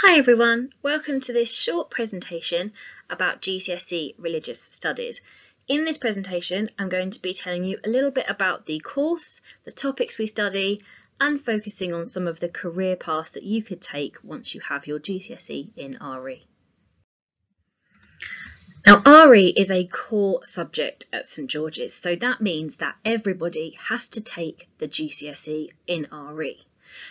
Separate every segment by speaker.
Speaker 1: Hi everyone, welcome to this short presentation about GCSE Religious Studies. In this presentation I'm going to be telling you a little bit about the course, the topics we study and focusing on some of the career paths that you could take once you have your GCSE in RE. Now RE is a core subject at St George's, so that means that everybody has to take the GCSE in RE.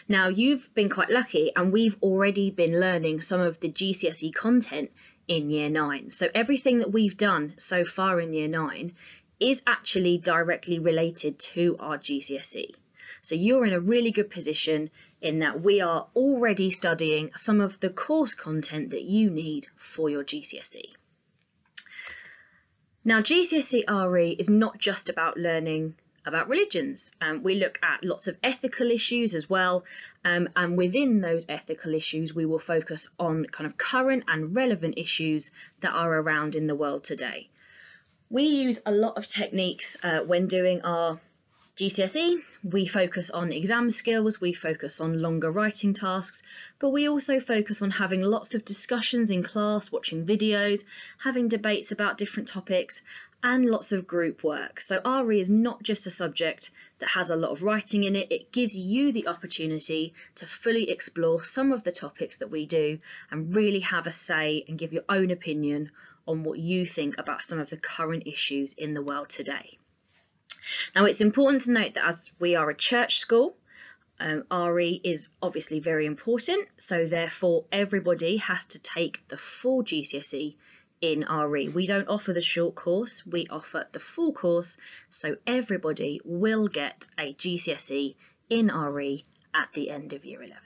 Speaker 1: Now you've been quite lucky and we've already been learning some of the GCSE content in Year 9. So everything that we've done so far in Year 9 is actually directly related to our GCSE. So you're in a really good position in that we are already studying some of the course content that you need for your GCSE. Now GCSE RE is not just about learning about religions. We look at lots of ethical issues as well, and within those ethical issues we will focus on kind of current and relevant issues that are around in the world today. We use a lot of techniques when doing our GCSE. We focus on exam skills, we focus on longer writing tasks, but we also focus on having lots of discussions in class, watching videos, having debates about different topics, and lots of group work. So RE is not just a subject that has a lot of writing in it, it gives you the opportunity to fully explore some of the topics that we do and really have a say and give your own opinion on what you think about some of the current issues in the world today. Now it's important to note that as we are a church school, RE is obviously very important, so therefore everybody has to take the full GCSE in RE. We don't offer the short course, we offer the full course, so everybody will get a GCSE in RE at the end of Year 11.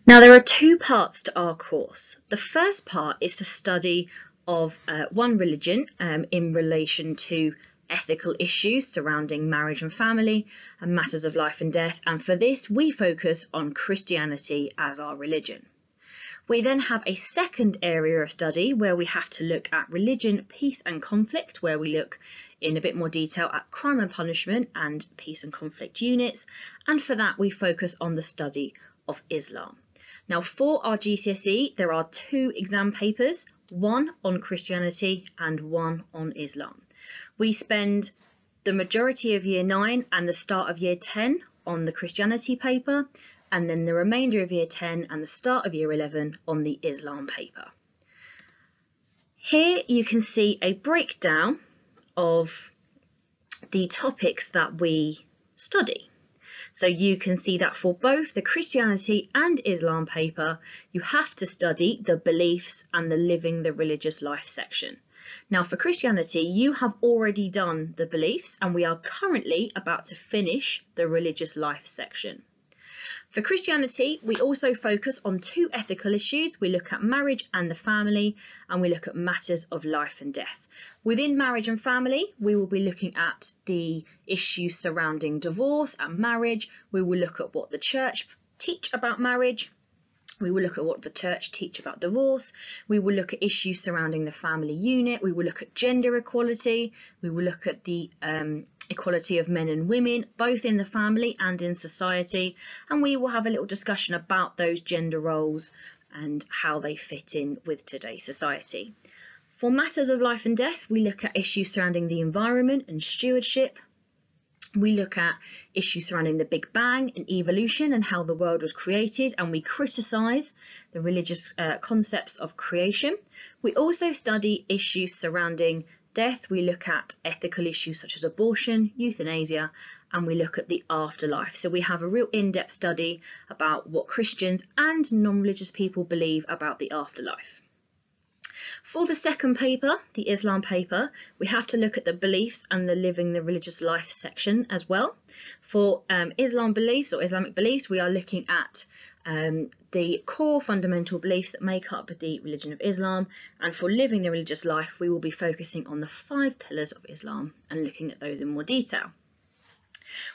Speaker 1: Now there are two parts to our course. The first part is the study of one religion in relation to ethical issues surrounding marriage and family and matters of life and death, and for this we focus on Christianity as our religion. We then have a second area of study where we have to look at religion, peace and conflict, where we look in a bit more detail at crime and punishment and peace and conflict units, and for that we focus on the study of Islam. Now for our GCSE there are two exam papers, one on Christianity and one on Islam. We spend the majority of Year 9 and the start of Year 10 on the Christianity paper, and then the remainder of Year 10 and the start of Year 11 on the Islam paper. Here you can see a breakdown of the topics that we study. So you can see that for both the Christianity and Islam paper, you have to study the beliefs and the living the religious life section. Now for Christianity, you have already done the beliefs and we are currently about to finish the religious life section. For Christianity, we also focus on two ethical issues. We look at marriage and the family, and we look at matters of life and death. Within marriage and family, we will be looking at the issues surrounding divorce and marriage. We will look at what the church teach about marriage. We will look at what the church teach about divorce. We will look at issues surrounding the family unit. We will look at gender equality. We will look at the equality of men and women, both in the family and in society. And we will have a little discussion about those gender roles and how they fit in with today's society. For matters of life and death, we look at issues surrounding the environment and stewardship. We look at issues surrounding the Big Bang and evolution and how the world was created, and we criticise the religious concepts of creation. We also study issues surrounding death. We look at ethical issues such as abortion, euthanasia, and we look at the afterlife. So we have a real in-depth study about what Christians and non-religious people believe about the afterlife. For the second paper, the Islam paper, we have to look at the beliefs and the living the religious life section as well. For Islam beliefs or Islamic beliefs, we are looking at the core fundamental beliefs that make up the religion of Islam, and for living the religious life, we will be focusing on the 5 pillars of Islam and looking at those in more detail.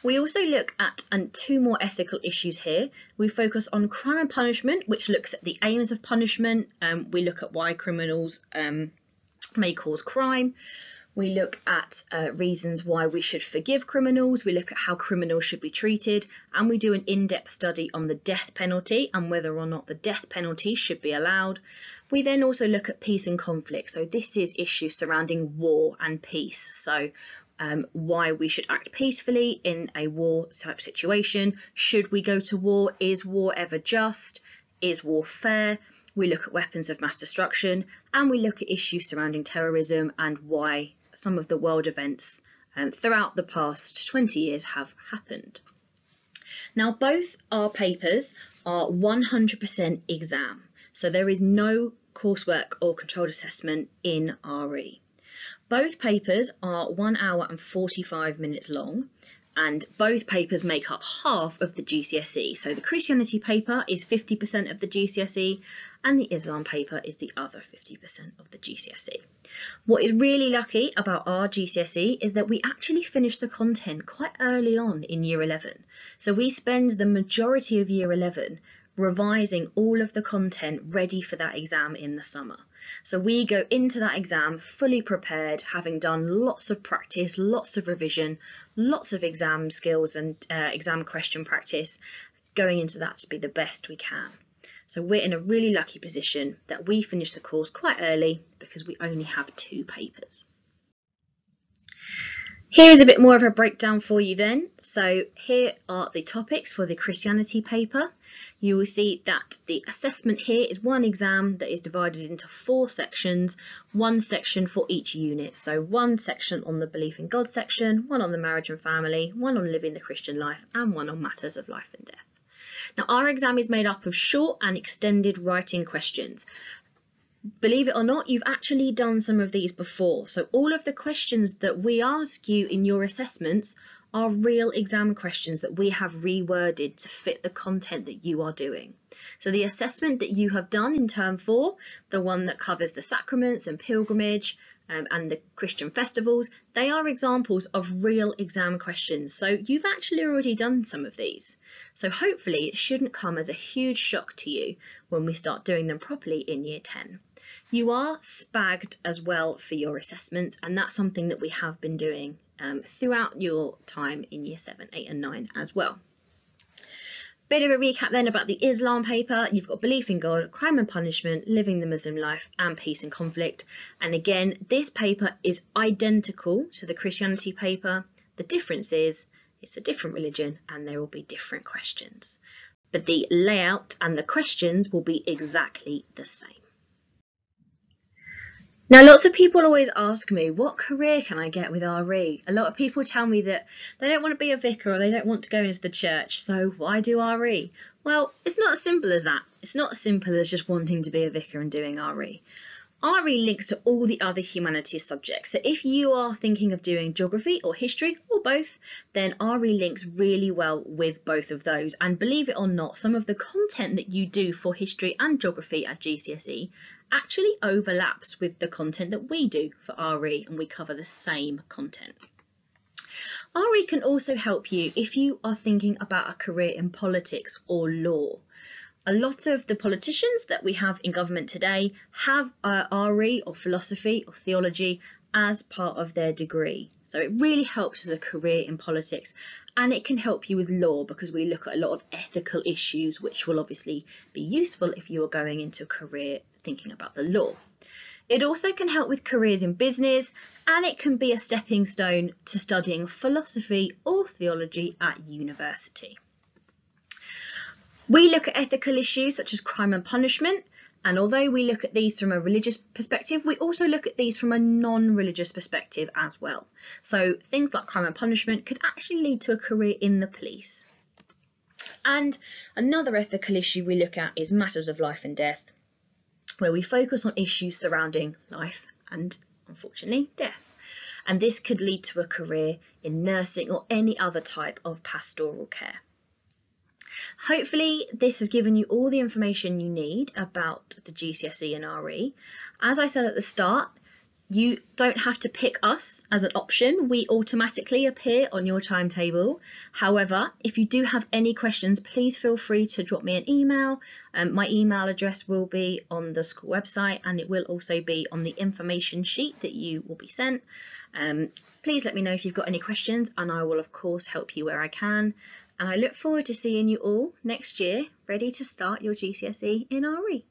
Speaker 1: We also look at 2 more ethical issues here. We focus on crime and punishment, which looks at the aims of punishment. We look at why criminals may cause crime. We look at reasons why we should forgive criminals, we look at how criminals should be treated, and we do an in-depth study on the death penalty and whether or not the death penalty should be allowed. We then also look at peace and conflict. So this is issues surrounding war and peace. So why we should act peacefully in a war type situation. Should we go to war? Is war ever just? Is war fair? We look at weapons of mass destruction, and we look at issues surrounding terrorism and why some of the world events throughout the past 20 years have happened. Now, both our papers are 100% exam, so there is no coursework or controlled assessment in RE. Both papers are 1 hour and 45 minutes long, and both papers make up half of the GCSE. So the Christianity paper is 50% of the GCSE, and the Islam paper is the other 50% of the GCSE. What is really lucky about our GCSE is that we actually finish the content quite early on in Year 11. So we spend the majority of Year 11 revising all of the content ready for that exam in the summer. So we go into that exam fully prepared, having done lots of practice, lots of revision, lots of exam skills and exam question practice, going into that to be the best we can. So we're in a really lucky position that we finish the course quite early because we only have 2 papers. Here's a bit more of a breakdown for you then. So here are the topics for the Christianity paper. You will see that the assessment here is one exam that is divided into 4 sections, 1 section for each unit. So 1 section on the belief in God section, 1 on the marriage and family, 1 on living the Christian life, and 1 on matters of life and death. Now our exam is made up of short and extended writing questions. Believe it or not, you've actually done some of these before. So all of the questions that we ask you in your assessments are real exam questions that we have reworded to fit the content that you are doing. So the assessment that you have done in term 4, the one that covers the sacraments and pilgrimage and the Christian festivals, they are examples of real exam questions. So you've actually already done some of these. So hopefully it shouldn't come as a huge shock to you when we start doing them properly in Year 10. You are spagged as well for your assessment, and that's something that we have been doing throughout your time in Year 7, 8 and 9 as well. Bit of a recap then about the Islam paper. You've got belief in God, crime and punishment, living the Muslim life, and peace and conflict. And again, this paper is identical to the Christianity paper. The difference is it's a different religion and there will be different questions. But the layout and the questions will be exactly the same. Now, lots of people always ask me, what career can I get with RE? A lot of people tell me that they don't want to be a vicar or they don't want to go into the church, so why do RE? Well, it's not as simple as that. It's not as simple as just wanting to be a vicar and doing RE. RE links to all the other humanities subjects. So if you are thinking of doing geography or history or both, then RE links really well with both of those. And believe it or not, some of the content that you do for history and geography at GCSE actually overlaps with the content that we do for RE, and we cover the same content. RE can also help you if you are thinking about a career in politics or law. A lot of the politicians that we have in government today have RE or philosophy or theology as part of their degree. So it really helps with a career in politics, and it can help you with law because we look at a lot of ethical issues, which will obviously be useful if you are going into a career thinking about the law. It also can help with careers in business, and it can be a stepping stone to studying philosophy or theology at university. We look at ethical issues such as crime and punishment, and although we look at these from a religious perspective, we also look at these from a non-religious perspective as well. So things like crime and punishment could actually lead to a career in the police. And another ethical issue we look at is matters of life and death, where we focus on issues surrounding life and, unfortunately, death. And this could lead to a career in nursing or any other type of pastoral care. Hopefully this has given you all the information you need about the GCSE and RE. As I said at the start, you don't have to pick us as an option. We automatically appear on your timetable. However, if you do have any questions, please feel free to drop me an email. My email address will be on the school website, and it will also be on the information sheet that you will be sent. Please let me know if you've got any questions, and I will of course help you where I can. And I look forward to seeing you all next year, ready to start your GCSE in RE.